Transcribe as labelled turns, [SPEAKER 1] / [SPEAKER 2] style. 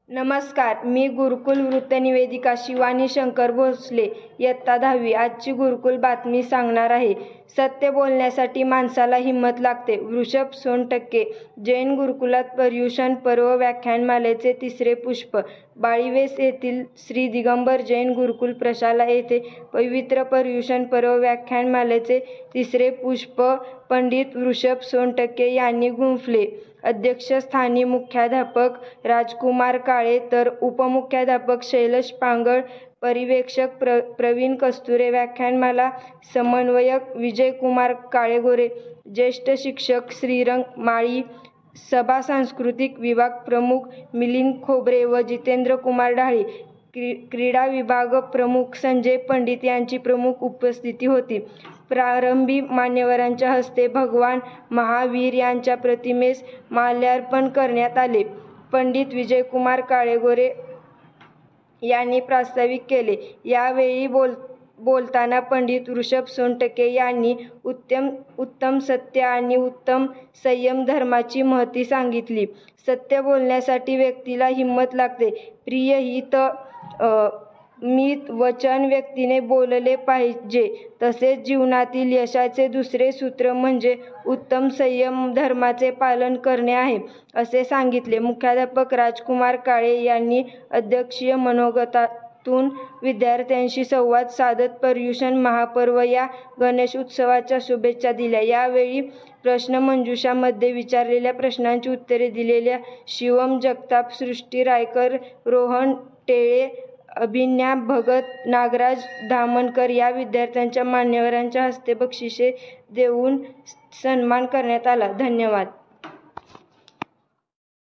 [SPEAKER 1] नमस्कार, मी गुरुकुल वृत्तनिवेदिका शिवानी शंकर भोसले, इयत्ता 10वी. आजची गुरुकुल बातमी सांगणार आहे. सत्य बोलण्यासाठी माणसाला हिंमत लागते. वृषभ सोनटक्के. जैन गुरुकुलात पर्युषण पर्व व्याख्यानमालेचे तिसरे पुष्प. बाळिवेस येथील श्री दिगंबर जैन गुरुकुल प्रशाला येथे पवित्र पर्युषण पर्व व्याख्यानमालेचे तिसरे पुष्प पंडित वृषभ सोनटक्के यांनी गुंफले. अध्यक्षस्थानी मुख्याध्यापक राजकुमार काळे तर उपमुख्याध्यापक शैलेश पांगळ, पर्यवेक्षक प्रवीण कस्तुरे, व्याख्यानमाला समन्वयक विजयकुमार काळेगोरे, ज्येष्ठ शिक्षक श्रीरंग माळी, सभा सांस्कृतिक विभाग प्रमुख मिलिंद खोबरे व जितेंद्र कुमार ढाळे, क्रीडा विभाग प्रमुख संजय पंडित यांची प्रमुख उपस्थिती होती. प्रारंभी मान्यवरांच्या हस्ते भगवान महावीर यांच्या प्रतिमेस माल्यार्पण करण्यात आले. पंडित विजयकुमार काळेगोरे यांनी प्रास्ताविक केले. यावेळी बोलताना पंडित वृषभ सोनटक्के यांनी उत्तम सत्य आणि उत्तम संयम धर्माची महती सांगितली. सत्य बोलण्यासाठी व्यक्तीला हिंमत लागते. प्रिय हित मित वचन व्यक्तीने बोलले पाहिजे. तसेच जीवनातील यशाचे दुसरे सूत्र म्हणजे उत्तम संयम धर्माचे पालन करणे आहे, असे सांगितले. मुख्याध्यापक राजकुमार काळे यांनी अध्यक्षीय मनोगतातून विद्यार्थ्यांशी संवाद साधत पर्युषण महापर्व या गणेश उत्सवाच्या शुभेच्छा दिल्या. यावेळी प्रश्नमंजुषामध्ये विचारलेल्या प्रश्नांची उत्तरे दिलेल्या शिवम जगताप, सृष्टी रायकर, रोहन टेळे, अभिज्ञा भगत, नागराज धामणकर या विद्यार्थ्यांचा मान्यवरांच्या हस्ते बक्षिसे देऊन सन्मान करण्यात आला. धन्यवाद.